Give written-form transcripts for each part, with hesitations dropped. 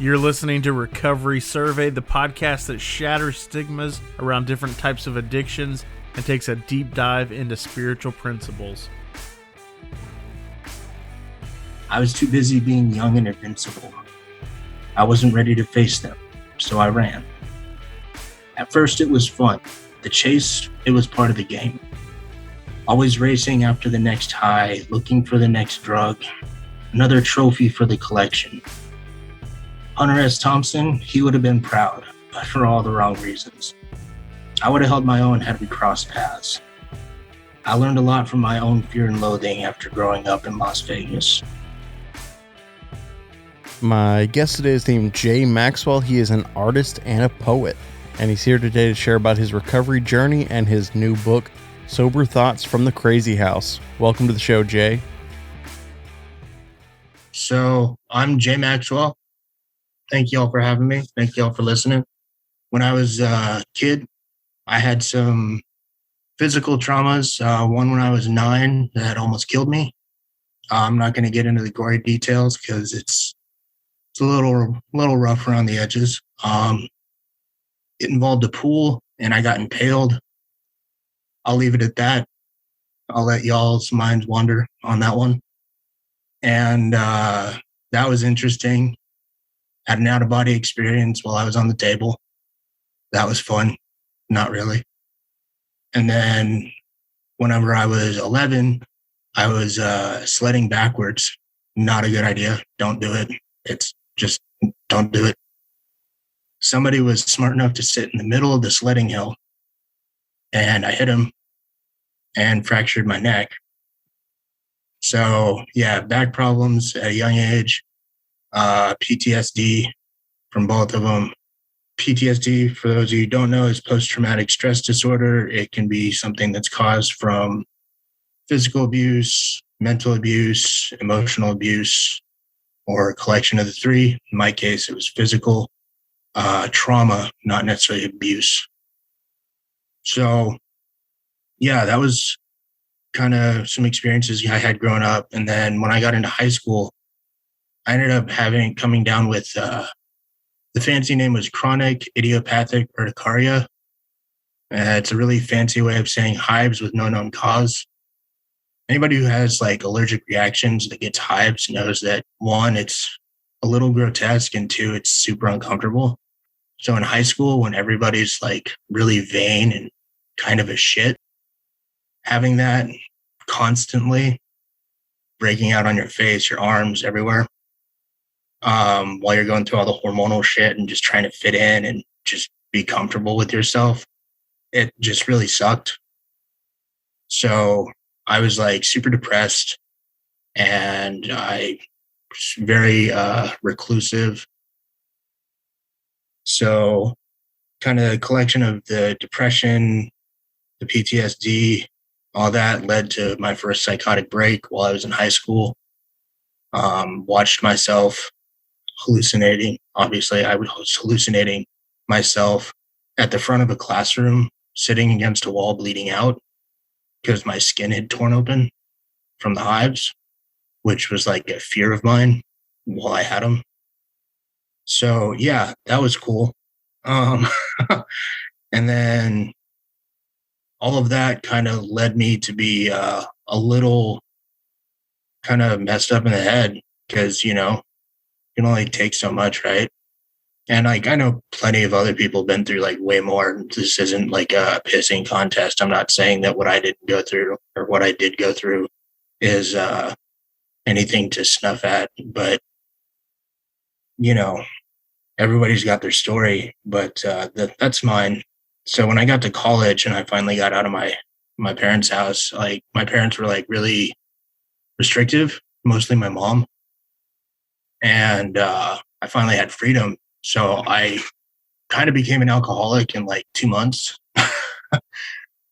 You're listening to Recovery Survey, the podcast that shatters stigmas around different types of addictions and takes a deep dive into spiritual principles. I was too busy being young and invincible. I wasn't ready to face them, so I ran. At first, it was fun. The chase, it was part of the game. Always racing after the next high, looking for the next drug, another trophy for the collection. Hunter S. Thompson, he would have been proud, but for all the wrong reasons. I would have held my own had we crossed paths. I learned a lot from my own fear and loathing after growing up in Las Vegas. My guest today is named Jay Maxwell. He is an artist and a poet, and he's here today to share about his recovery journey and his new book, Sober Thoughts from the Crazy House. Welcome to the show, Jay. So, I'm Jay Maxwell. Thank you all for having me. Thank you all for listening. When I was a kid, I had some physical traumas. One when I was 9 that almost killed me. I'm not going to get into the gory details because it's a little rough around the edges. It involved a pool, and I got impaled. I'll leave it at that. I'll let y'all's minds wander on that one. And that was interesting. Had an out-of-body experience while I was on the table. That was fun. Not really. And then whenever I was 11, I was sledding backwards. Not a good idea. Don't do it. It's just don't do it. Somebody was smart enough to sit in the middle of the sledding hill, and I hit him and fractured my neck. So yeah, back problems at a young age. PTSD from both of them. PTSD, for those of you who don't know, is post-traumatic stress disorder. It can be something that's caused from physical abuse, mental abuse, emotional abuse, or a collection of the three. In my case, it was physical trauma, not necessarily abuse. So yeah, that was kind of some experiences I had growing up. And then when I got into high school, I ended up coming down with the fancy name was chronic idiopathic urticaria. It's a really fancy way of saying hives with no known cause. Anybody who has like allergic reactions that gets hives knows that one, it's a little grotesque, and two, it's super uncomfortable. So in high school, when everybody's like really vain and kind of a shit, having that constantly breaking out on your face, your arms, everywhere, while you're going through all the hormonal shit and just trying to fit in and just be comfortable with yourself, it just really sucked. So I was like super depressed, and I was very reclusive. So kind of a collection of the depression, the PTSD, all that led to my first psychotic break while I was in high school. Watched myself hallucinating. Obviously, I was hallucinating myself at the front of a classroom, sitting against a wall, bleeding out because my skin had torn open from the hives, which was like a fear of mine while I had them. So yeah, that was cool. And then all of that kind of led me to be a little kind of messed up in the head because, you know, you can only take so much, right? And like, I know plenty of other people have been through like way more. This isn't like a pissing contest. I'm not saying that what I didn't go through or what I did go through is anything to snuff at, but you know, everybody's got their story, but that's mine. So when I got to college and I finally got out of my parents' house, like my parents were like really restrictive, mostly my mom. And I finally had freedom. So I kind of became an alcoholic in like 2 months.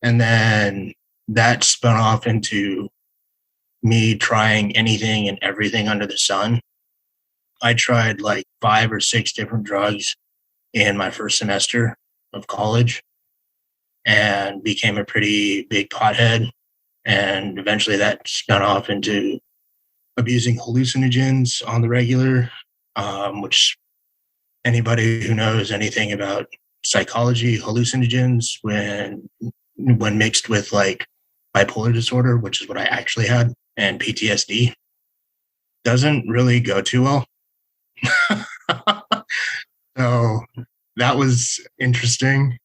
And then that spun off into me trying anything and everything under the sun. I tried like 5 or 6 different drugs in my first semester of college and became a pretty big pothead. And eventually that spun off into abusing hallucinogens on the regular, which anybody who knows anything about psychology, hallucinogens, when mixed with like bipolar disorder, which is what I actually had, and PTSD, doesn't really go too well. So that was interesting.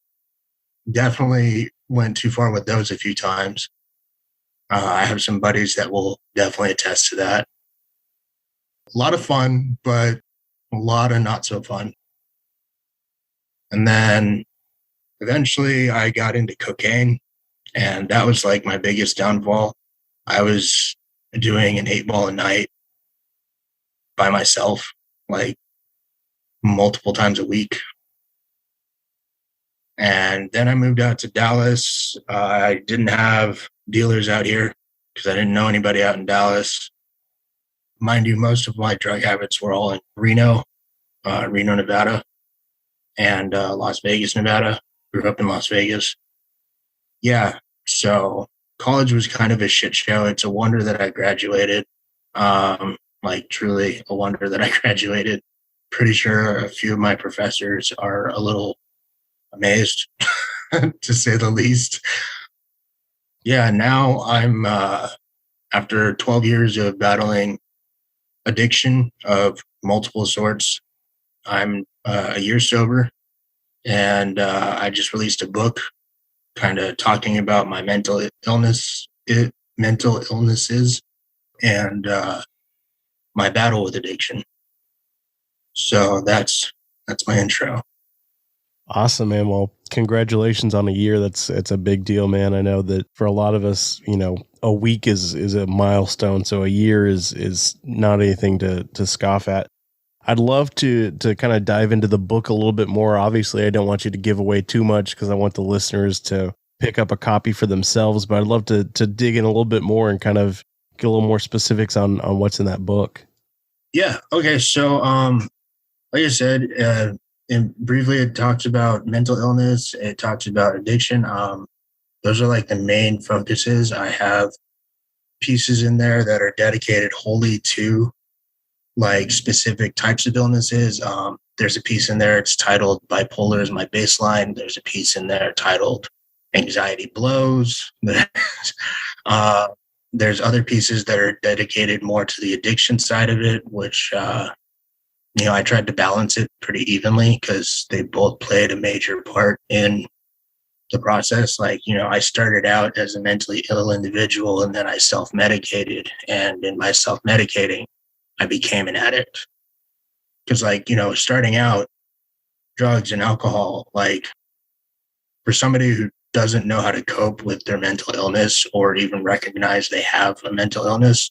Definitely went too far with those a few times. I have some buddies that will definitely attest to that. A lot of fun, but a lot of not so fun. And then eventually I got into cocaine, and that was like my biggest downfall. I was doing an 8-ball a night by myself, like multiple times a week. And then I moved out to Dallas. I didn't have dealers out here because I didn't know anybody out in Dallas. Mind you, most of my drug habits were all in Reno, Nevada, and Las Vegas, Nevada. Grew up in Las Vegas. Yeah, so college was kind of a shit show. It's a wonder that I graduated. Like truly a wonder that I graduated. Pretty sure a few of my professors are a little amazed, to say the least. Yeah, now I'm, after 12 years of battling addiction of multiple sorts, I'm a year sober, and I just released a book kind of talking about my mental illnesses and my battle with addiction. So that's my intro. Awesome, man. Well, congratulations on a year. It's a big deal, man. I know that for a lot of us, a week is a milestone. So a year is not anything to scoff at. I'd love to kind of dive into the book a little bit more. Obviously, I don't want you to give away too much because I want the listeners to pick up a copy for themselves, but I'd love to dig in a little bit more and kind of get a little more specifics on what's in that book. Yeah. Okay. So, like I said, and briefly, it talks about mental illness. It talks about addiction. Those are like the main focuses. I have pieces in there that are dedicated wholly to like specific types of illnesses. There's a piece in there. It's titled "Bipolar is my baseline." There's a piece in there titled "Anxiety blows." There's other pieces that are dedicated more to the addiction side of it, which I tried to balance it pretty evenly because they both played a major part in the process. Like, I started out as a mentally ill individual, and then I self-medicated. And in my self-medicating, I became an addict. Because, starting out, drugs and alcohol, like, for somebody who doesn't know how to cope with their mental illness or even recognize they have a mental illness,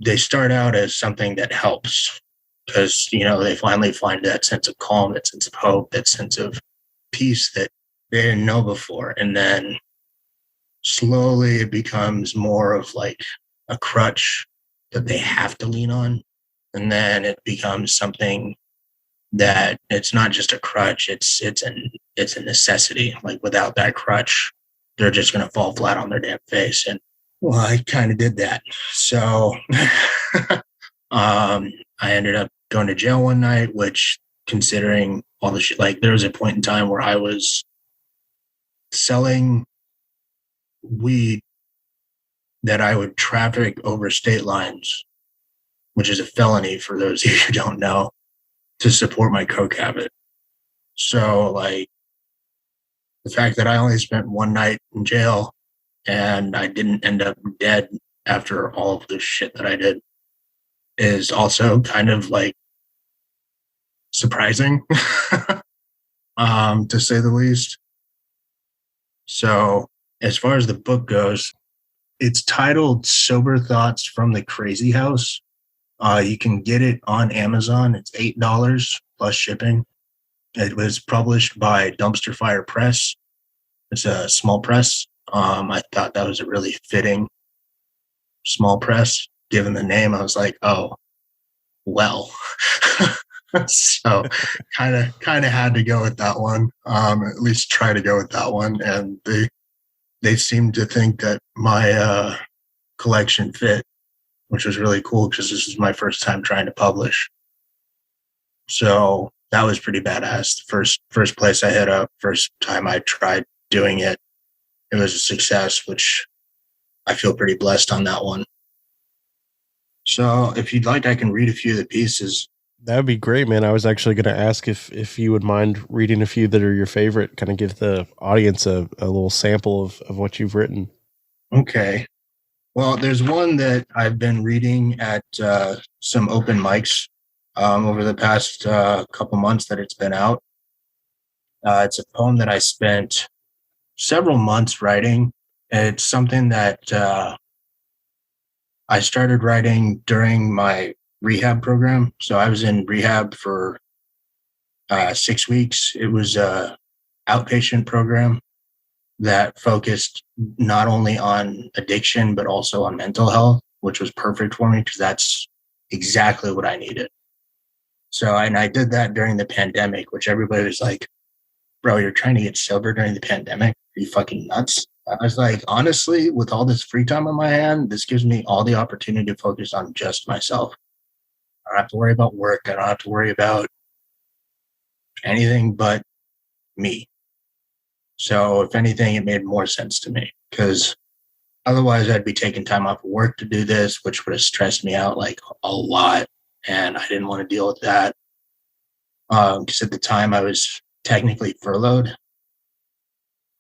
they start out as something that helps because, they finally find that sense of calm, that sense of hope, that sense of peace that they didn't know before. And then slowly it becomes more of like a crutch that they have to lean on. And then it becomes something that it's not just a crutch, it's a necessity. Like without that crutch, they're just going to fall flat on their damn face. And well, I kind of did that. So I ended up going to jail one night, which, considering all the shit, like there was a point in time where I was selling weed that I would traffic over state lines, which is a felony for those of you who don't know, to support my coke habit. So like the fact that I only spent one night in jail and I didn't end up dead after all of the shit that I did is also kind of like surprising, to say the least. So as far as the book goes, it's titled Sober Thoughts from the Crazy House. You can get it on Amazon. It's $8 plus shipping. It was published by Dumpster Fire Press. It's a small press. I thought that was a really fitting small press. Given the name, I was like, oh, well. So kind of had to go with that one. At least try to go with that one. And they seemed to think that my collection fit, which was really cool because this is my first time trying to publish. So that was pretty badass. The first place I hit up, first time I tried doing it, it was a success, which I feel pretty blessed on that one. So if you'd like, I can read a few of the pieces. That would be great, man. I was actually going to ask if you would mind reading a few that are your favorite, kind of give the audience a little sample of what you've written. Okay. Well, there's one that I've been reading at some open mics over the past couple months that it's been out. It's a poem that I spent several months writing. It's something that I started writing during my rehab program. So I was in rehab for 6 weeks. It was a outpatient program that focused not only on addiction, but also on mental health, which was perfect for me because that's exactly what I needed. So, and I did that during the pandemic, which everybody was like, bro, you're trying to get sober during the pandemic? Are you fucking nuts? I was like, honestly, with all this free time on my hand, this gives me all the opportunity to focus on just myself. I don't have to worry about work. I don't have to worry about anything but me. So if anything, it made more sense to me because otherwise I'd be taking time off of work to do this, which would have stressed me out like a lot. And I didn't want to deal with that because at the time I was technically furloughed.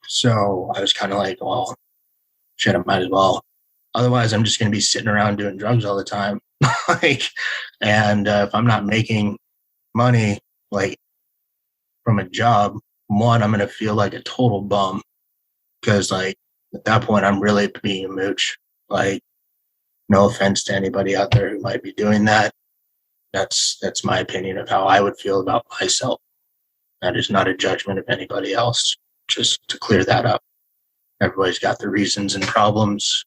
So I was kind of like, well, shit, I might as well. Otherwise, I'm just going to be sitting around doing drugs all the time. And if I'm not making money, like from a job, one, I'm going to feel like a total bum because like at that point, I'm really being a mooch. Like, no offense to anybody out there who might be doing that. That's my opinion of how I would feel about myself. That is not a judgment of anybody else. Just to clear that up. Everybody's got their reasons and problems.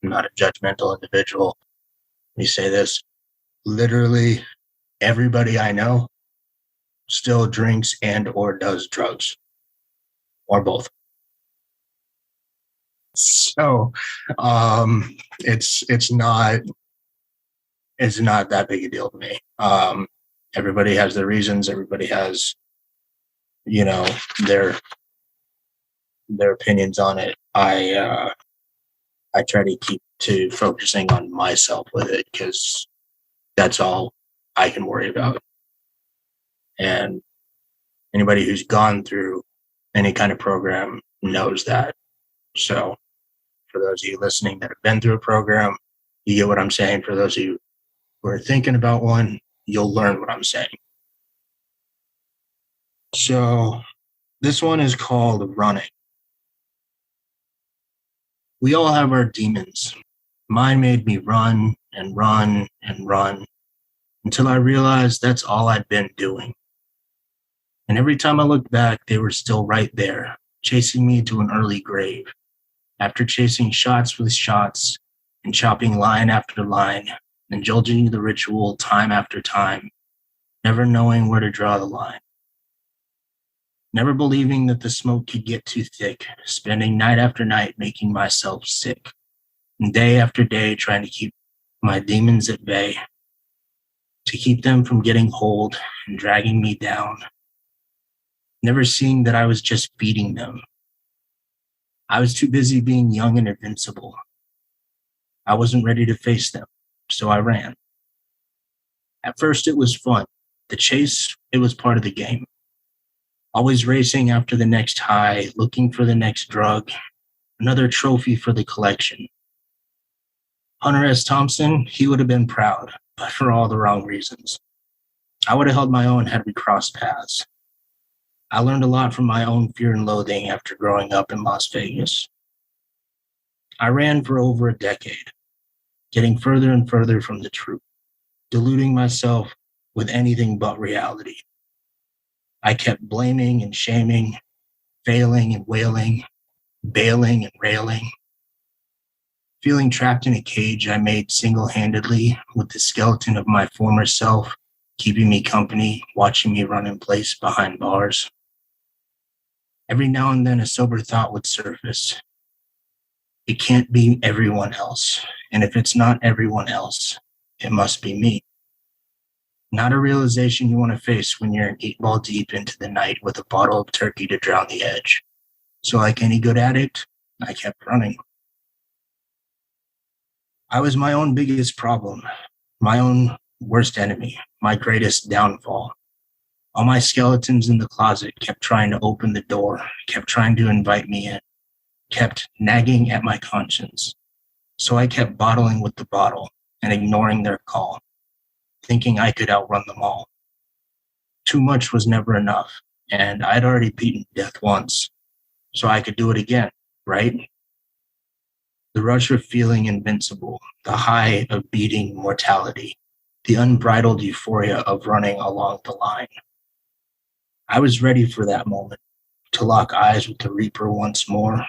I'm not a judgmental individual. Let me say this. Literally everybody I know still drinks and or does drugs. Or both. So it's not that big a deal to me. Everybody has their reasons, everybody has, you know, their opinions on it. I try to keep to focusing on myself with it because that's all I can worry about. And anybody who's gone through any kind of program knows that. So for those of you listening that have been through a program, you get what I'm saying. For those of you who are thinking about one, you'll learn what I'm saying. So this one is called Running. We all have our demons. Mine made me run and run and run until I realized that's all I'd been doing. And every time I looked back, they were still right there, chasing me to an early grave. After chasing shots with shots and chopping line after line, indulging the ritual time after time, never knowing where to draw the line. Never believing that the smoke could get too thick, spending night after night making myself sick, and day after day trying to keep my demons at bay, to keep them from getting hold and dragging me down. Never seeing that I was just feeding them. I was too busy being young and invincible. I wasn't ready to face them, so I ran. At first it was fun. The chase, it was part of the game. Always racing after the next high, looking for the next drug, another trophy for the collection. Hunter S. Thompson, he would have been proud, but for all the wrong reasons. I would have held my own had we crossed paths. I learned a lot from my own fear and loathing after growing up in Las Vegas. I ran for over a decade, getting further and further from the truth, deluding myself with anything but reality. I kept blaming and shaming, failing and wailing, bailing and railing, feeling trapped in a cage I made single-handedly with the skeleton of my former self, keeping me company, watching me run in place behind bars. Every now and then a sober thought would surface. It can't be everyone else, and if it's not everyone else, it must be me. Not a realization you want to face when you're an 8-ball deep into the night with a bottle of turkey to drown the edge. So like any good addict, I kept running. I was my own biggest problem, my own worst enemy, my greatest downfall. All my skeletons in the closet kept trying to open the door, kept trying to invite me in, kept nagging at my conscience. So I kept bottling with the bottle and ignoring their call, thinking I could outrun them all. Too much was never enough, and I'd already beaten death once, so I could do it again, right? The rush of feeling invincible, the high of beating mortality, the unbridled euphoria of running along the line. I was ready for that moment, to lock eyes with the Reaper once more,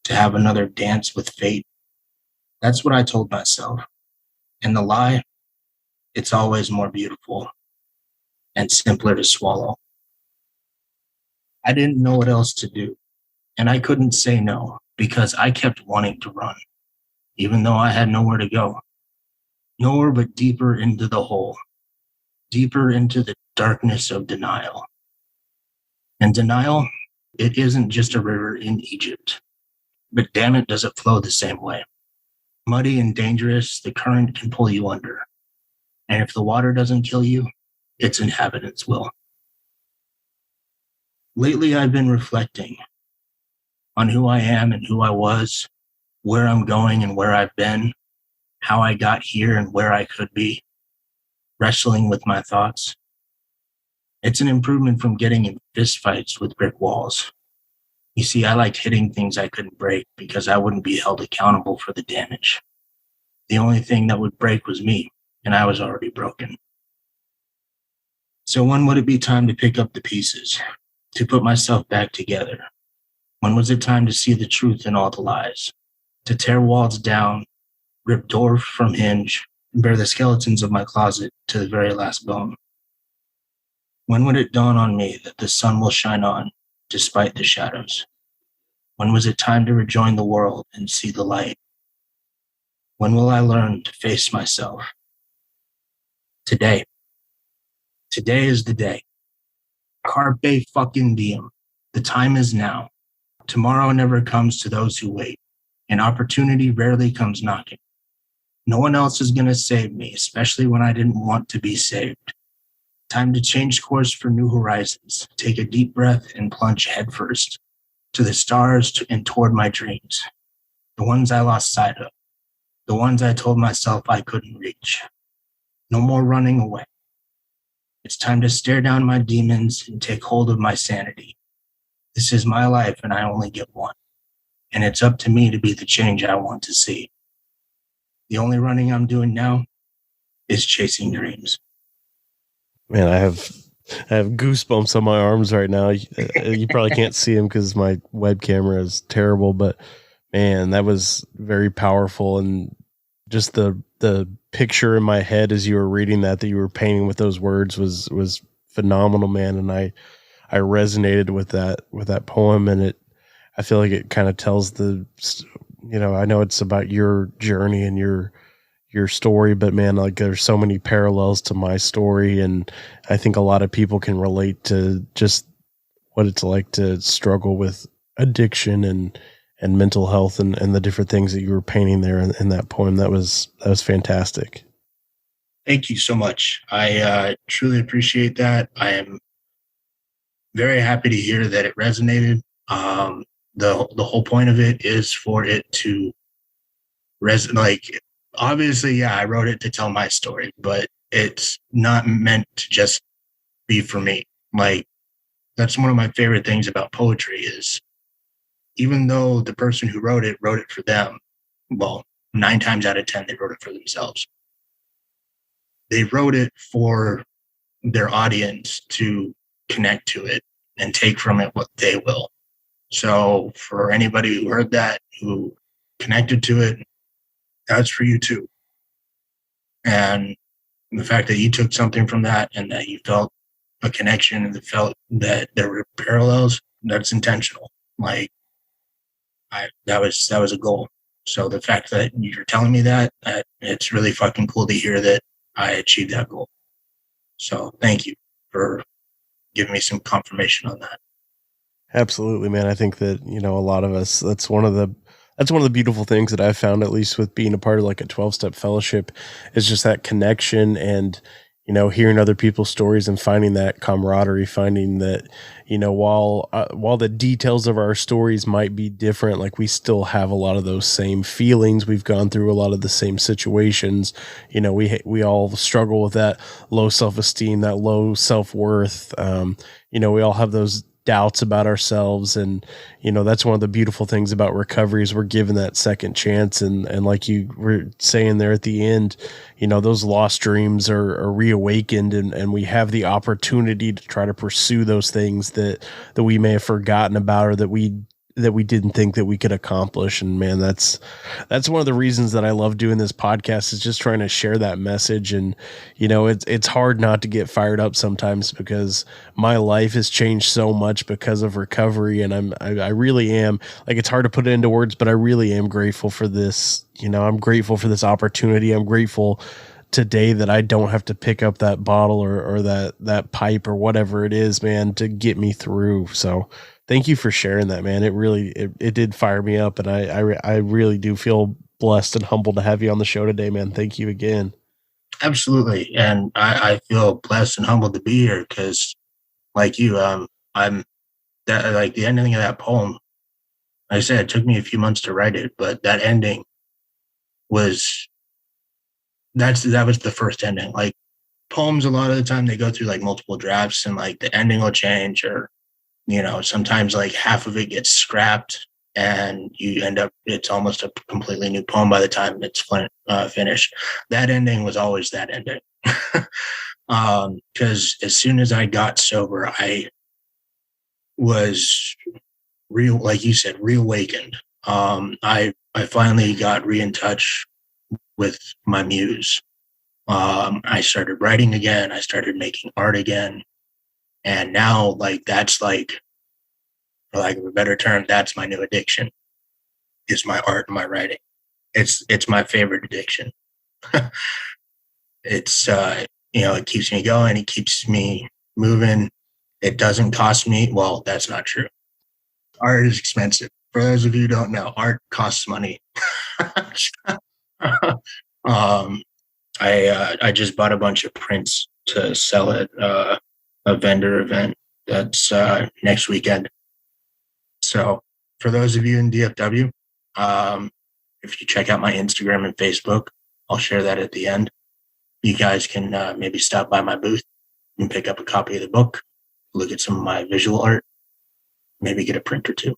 to have another dance with fate. That's what I told myself. And the lie, it's always more beautiful and simpler to swallow. I didn't know what else to do, and I couldn't say no because I kept wanting to run, even though I had nowhere to go. Nowhere but deeper into the hole, deeper into the darkness of denial. And denial, it isn't just a river in Egypt, but damn it, does it flow the same way. Muddy and dangerous, the current can pull you under. And if the water doesn't kill you, its inhabitants will. Lately, I've been reflecting on who I am and who I was, where I'm going and where I've been, how I got here and where I could be, wrestling with my thoughts. It's an improvement from getting in fistfights with brick walls. You see, I liked hitting things I couldn't break because I wouldn't be held accountable for the damage. The only thing that would break was me, and I was already broken. So when would it be time to pick up the pieces, to put myself back together? When was it time to see the truth in all the lies, to tear walls down, rip door from hinge, and bare the skeletons of my closet to the very last bone? When would it dawn on me that the sun will shine on despite the shadows? When was it time to rejoin the world and see the light? When will I learn to face myself? Today. Today is the day. Carpe fucking diem. The time is now. Tomorrow never comes to those who wait. And opportunity rarely comes knocking. No one else is going to save me, especially when I didn't want to be saved. Time to change course for new horizons. Take a deep breath and plunge headfirst to the stars and toward my dreams. The ones I lost sight of. The ones I told myself I couldn't reach. No more running away. It's time to stare down my demons and take hold of my sanity. This is my life and I only get one. And it's up to me to be the change I want to see. The only running I'm doing now is chasing dreams. Man, I have goosebumps on my arms right now. You probably can't see them because my web camera is terrible, but man, that was very powerful. And just the picture in my head as you were reading that you were painting with those words was phenomenal, man. And I resonated with that poem, and I feel like it kind of tells I know it's about your journey and your story, but man, like there's so many parallels to my story, and I think a lot of people can relate to just what it's like to struggle with addiction and mental health and the different things that you were painting there in that poem. That was fantastic. Thank you so much. I truly appreciate that. I am very happy to hear that it resonated. The whole point of it is for it to resonate. Like, obviously, yeah, I wrote it to tell my story, but it's not meant to just be for me. Like, that's one of my favorite things about poetry is even though the person who wrote it for them, well, 9 times out of 10, they wrote it for themselves. They wrote it for their audience to connect to it and take from it what they will. So for anybody who heard that, who connected to it, that's for you too. And the fact that you took something from that and that you felt a connection and felt that there were parallels, that's intentional. Like, that was a goal. So the fact that you're telling me that it's really fucking cool to hear that I achieved that goal. So thank you for giving me some confirmation on that. Absolutely, man. I think that, a lot of us, that's one of the beautiful things that I've found, at least with being a part of like a 12-step fellowship, is just that connection and, hearing other people's stories and finding that camaraderie, finding that, while the details of our stories might be different, like we still have a lot of those same feelings. We've gone through a lot of the same situations. We all struggle with that low self-esteem, that low self-worth. We all have those doubts about ourselves, and that's one of the beautiful things about recovery is we're given that second chance, and like you were saying there at the end, those lost dreams are reawakened, and we have the opportunity to try to pursue those things that we may have forgotten about, or that we didn't think that we could accomplish. And man, that's one of the reasons that I love doing this podcast, is just trying to share that message. And it's hard not to get fired up sometimes, because my life has changed so much because of recovery, and I really am, like, it's hard to put it into words, but I really am grateful for this. I'm grateful for this opportunity. I'm grateful today that I don't have to pick up that bottle or that pipe or whatever it is, man, to get me through. So thank you for sharing that, man. It really, it did fire me up, and I really do feel blessed and humbled to have you on the show today, man. Thank you again. Absolutely. And I feel blessed and humbled to be here, because like you, I'm that, like, the ending of that poem, like I said, it took me a few months to write it, but that ending was, that was the first ending. Like, poems, a lot of the time they go through like multiple drafts, and like the ending will change, or sometimes like half of it gets scrapped, and you end up, it's almost a completely new poem by the time it's finished. That ending was always that ending. Because as soon as I got sober, I was like you said, reawakened. I finally got in touch with my muse. I started writing again. I started making art again. And now, like, that's like, for lack of a better term, that's my new addiction, is my art and my writing. It's my favorite addiction. It's, it keeps me going. It keeps me moving. It doesn't cost me. Well, that's not true. Art is expensive. For those of you who don't know, art costs money. I just bought a bunch of prints to sell at a vendor event that's next weekend. So for those of you in DFW, if you check out my Instagram and Facebook, I'll share that at the end. You guys can maybe stop by my booth and pick up a copy of the book, look at some of my visual art, maybe get a print or two.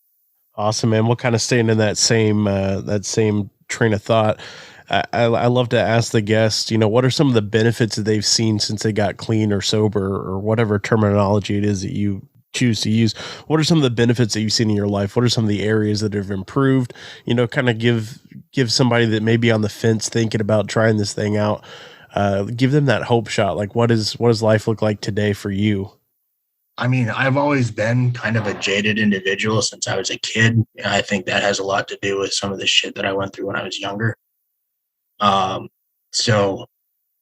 Awesome, man. We'll kind of stay in that same train of thought. I love to ask the guests, what are some of the benefits that they've seen since they got clean or sober, or whatever terminology it is that you choose to use? What are some of the benefits that you've seen in your life? What are some of the areas that have improved? Kind of give somebody that may be on the fence thinking about trying this thing out, give them that hope shot. Like, what does life look like today for you? I mean, I've always been kind of a jaded individual since I was a kid. And I think that has a lot to do with some of the shit that I went through when I was younger. So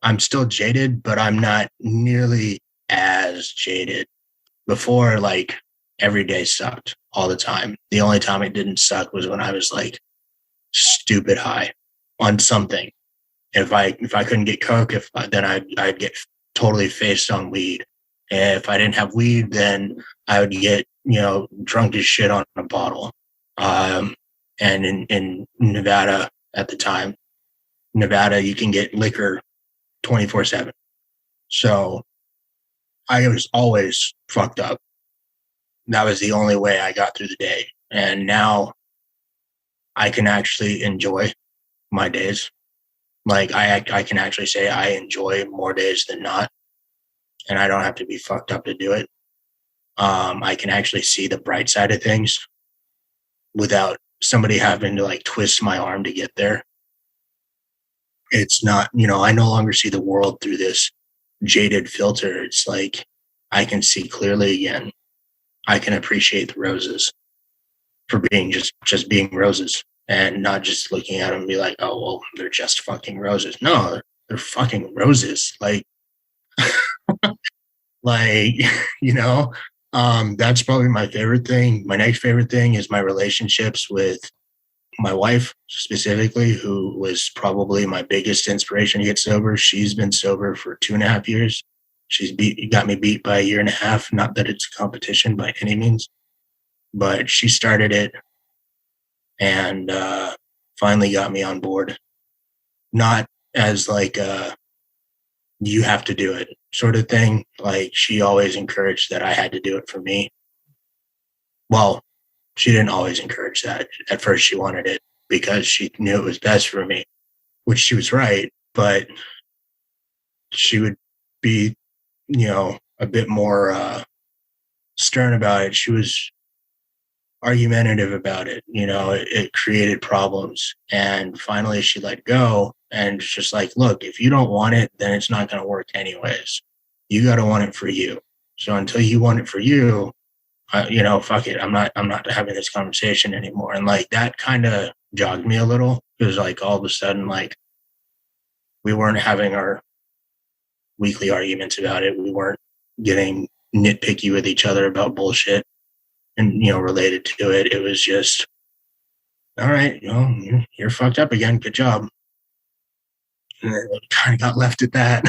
I'm still jaded, but I'm not nearly as jaded. Before, like, every day sucked all the time. The only time it didn't suck was when I was like stupid high on something. If I couldn't get coke, then I'd get totally faced on weed. And if I didn't have weed, then I would get, drunk as shit on a bottle. And in Nevada at the time, you can get liquor 24/7. So I was always fucked up. That was the only way I got through the day. And now I can actually enjoy my days. Like, I can actually say I enjoy more days than not. And I don't have to be fucked up to do it. I can actually see the bright side of things without somebody having to like twist my arm to get there. It's not, I no longer see the world through this jaded filter. It's like I can see clearly again. I can appreciate the roses for being just being roses, and not just looking at them and be like, oh, well, they're just fucking roses. No, they're fucking roses. Like, Like, you know, that's probably my favorite thing. My next favorite thing is my relationships with my wife specifically, who was probably my biggest inspiration to get sober. She's been sober for 2.5 years. Got me beat by a year and a half. Not that it's a competition by any means, but she started it and finally got me on board. Not as like you have to do it sort of thing. Like, she always encouraged that I had to do it for me. Well, she didn't always encourage that. At first, she wanted it because she knew it was best for me, which she was right. But she would be, a bit more stern about it. She was argumentative about it. It created problems. And finally, she let go. And it's just like, look, if you don't want it, then it's not going to work anyways. You got to want it for you. So until you want it for you, fuck it. I'm not having this conversation anymore. And like, that kind of jogged me a little, because like all of a sudden, like, we weren't having our weekly arguments about it. We weren't getting nitpicky with each other about bullshit and, related to it. It was just, all right, you're fucked up again. Good job. And it kind of got left at that.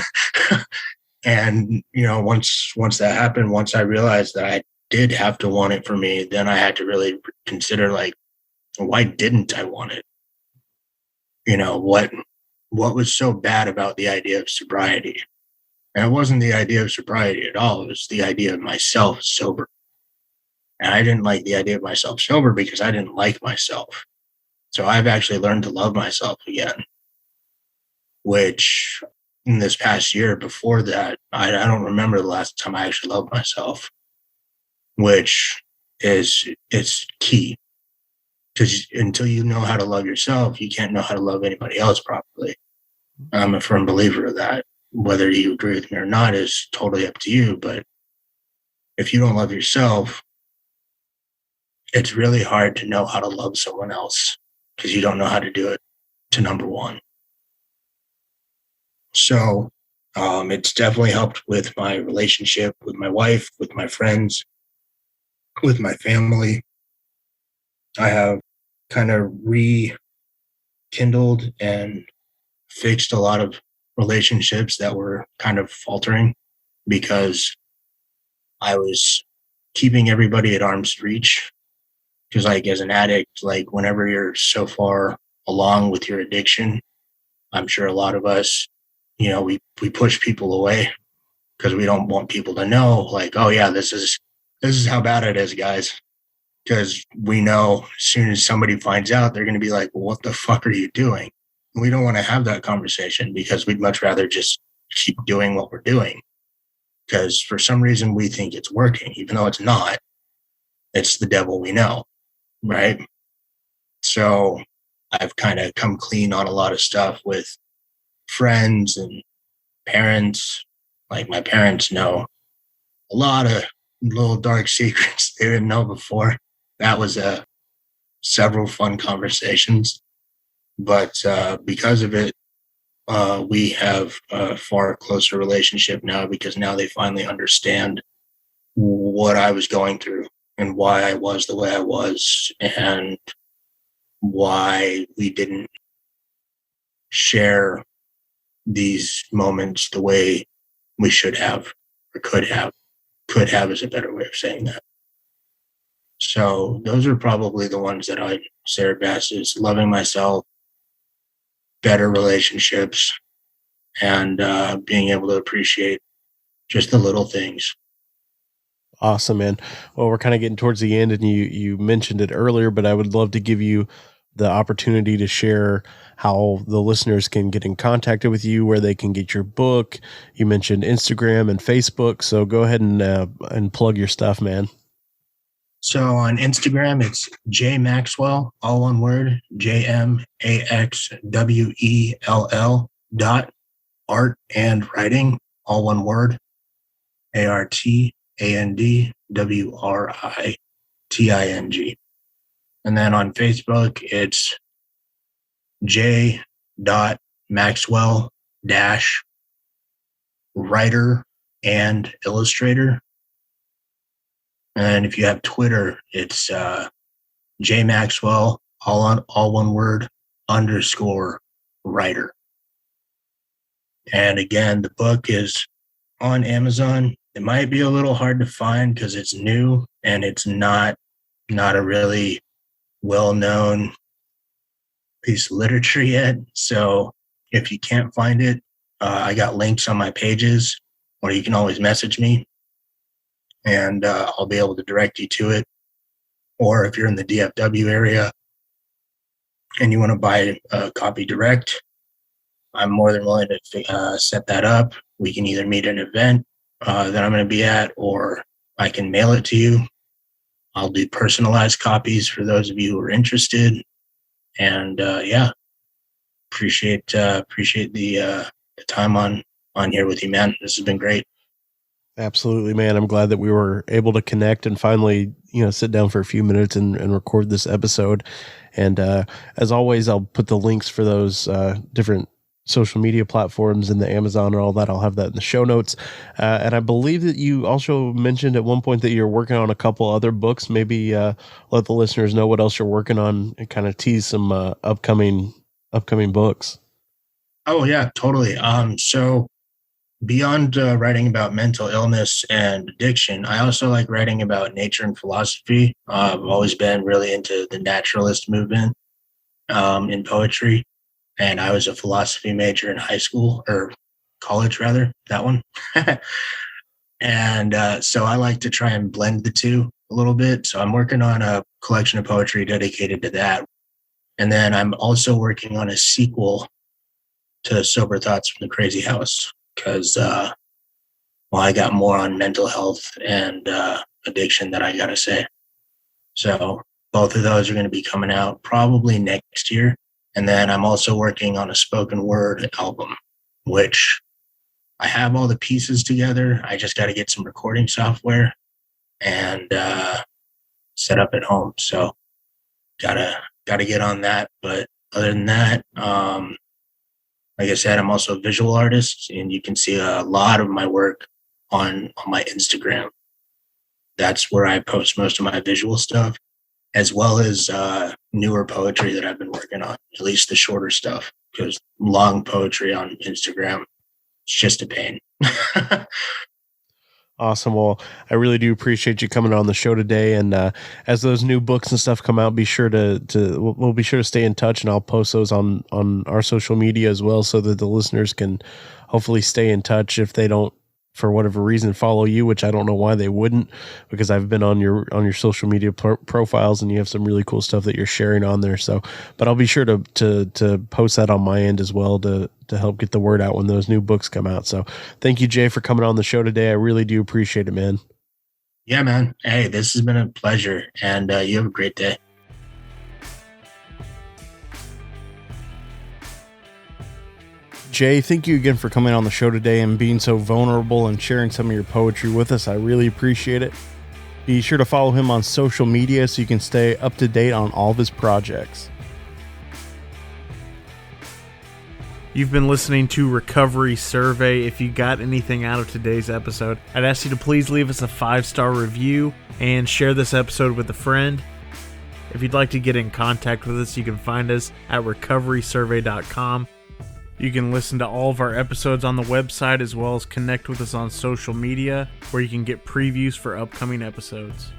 And, once that happened, once I realized that I did have to want it for me, then I had to really consider, like, why didn't I want it? What was so bad about the idea of sobriety? And it wasn't the idea of sobriety at all. It was the idea of myself sober. And I didn't like the idea of myself sober because I didn't like myself. So I've actually learned to love myself again, which in this past year, before that, I don't remember the last time I actually loved myself, which it's key. Because until you know how to love yourself, you can't know how to love anybody else properly. I'm a firm believer of that. Whether you agree with me or not is totally up to you. But if you don't love yourself, it's really hard to know how to love someone else, because you don't know how to do it to number one. So it's definitely helped with my relationship with my wife, with my friends, with my family. I have kind of rekindled and fixed a lot of relationships that were kind of faltering because I was keeping everybody at arm's reach. Because, like, as an addict, like, whenever you're so far along with your addiction, I'm sure a lot of us, we push people away because we don't want people to know, like, oh yeah, this is how bad it is, guys. Because we know as soon as somebody finds out, they're going to be like, well, what the fuck are you doing? And we don't want to have that conversation because we'd much rather just keep doing what we're doing. Because for some reason we think it's working, even though it's not. It's the devil we know, right? So I've kind of come clean on a lot of stuff with friends and parents. Like, my parents know a lot of little dark secrets they didn't know before. That was several fun conversations. But because of it, we have a far closer relationship now, because now they finally understand what I was going through and why I was the way I was and why we didn't share these moments the way we should have or could have. Could have is a better way of saying that. So those are probably the ones that I'd say are best: is loving myself, better relationships, and being able to appreciate just the little things. Awesome, man. Well, we're kind of getting towards the end, and you mentioned it earlier, but I would love to give you the opportunity to share how the listeners can get in contact with you, where they can get your book. You mentioned Instagram and Facebook, so go ahead and plug your stuff, man. So on Instagram, it's J Maxwell, all one word, JMAXWELL .art and writing, all one word, ARTANDWRITING. And then on Facebook, it's J.Maxwell-writer and Illustrator. And if you have Twitter, it's J Maxwell, all one word, _writer. And again, the book is on Amazon. It might be a little hard to find because it's new and it's not a really well-known piece of literature yet. So if you can't find it, I got links on my pages, or you can always message me, and I'll be able to direct you to it. Or if you're in the DFW area and you want to buy a copy direct, I'm more than willing to set that up. We can either meet an event that I'm going to be at, or I can mail it to you. I'll do personalized copies for those of you who are interested. And appreciate the time on here with you, man. This has been great. Absolutely, man. I'm glad that we were able to connect and finally, sit down for a few minutes and record this episode. And as always, I'll put the links for those different social media platforms and the Amazon and all that. I'll have that in the show notes. And I believe that you also mentioned at one point that you're working on a couple other books. Maybe let the listeners know what else you're working on and kind of tease some upcoming books. Oh yeah, totally. So beyond writing about mental illness and addiction, I also like writing about nature and philosophy. I've always been really into the naturalist movement in poetry. And I was a philosophy major in high school, or college rather, that one. And so I like to try and blend the two a little bit. So I'm working on a collection of poetry dedicated to that. And then I'm also working on a sequel to Sober Thoughts from the Crazy House, because I got more on mental health and addiction that I gotta say. So both of those are going to be coming out probably next year. And then I'm also working on a spoken word album, which I have all the pieces together. I just got to get some recording software and set up at home. So gotta get on that. But other than that, like I said, I'm also a visual artist, and you can see a lot of my work on my Instagram. That's where I post most of my visual stuff, as well as newer poetry that I've been working on, at least the shorter stuff, because long poetry on Instagram, it's just a pain. Awesome. Well, I really do appreciate you coming on the show today. And as those new books and stuff come out, be sure we'll be sure to stay in touch, and I'll post those on our social media as well, so that the listeners can hopefully stay in touch if they don't, for whatever reason, follow you, which I don't know why they wouldn't, because I've been on your social media profiles, and you have some really cool stuff that you're sharing on there. So, but I'll be sure to post that on my end as well to help get the word out when those new books come out. So thank you, Jay, for coming on the show today. I really do appreciate it, man. Yeah, man. Hey, this has been a pleasure, and you have a great day. Jay, thank you again for coming on the show today and being so vulnerable and sharing some of your poetry with us. I really appreciate it. Be sure to follow him on social media so you can stay up to date on all of his projects. You've been listening to Recovery Survey. If you got anything out of today's episode, I'd ask you to please leave us a 5-star review and share this episode with a friend. If you'd like to get in contact with us, you can find us at recoverysurvey.com. You can listen to all of our episodes on the website, as well as connect with us on social media, where you can get previews for upcoming episodes.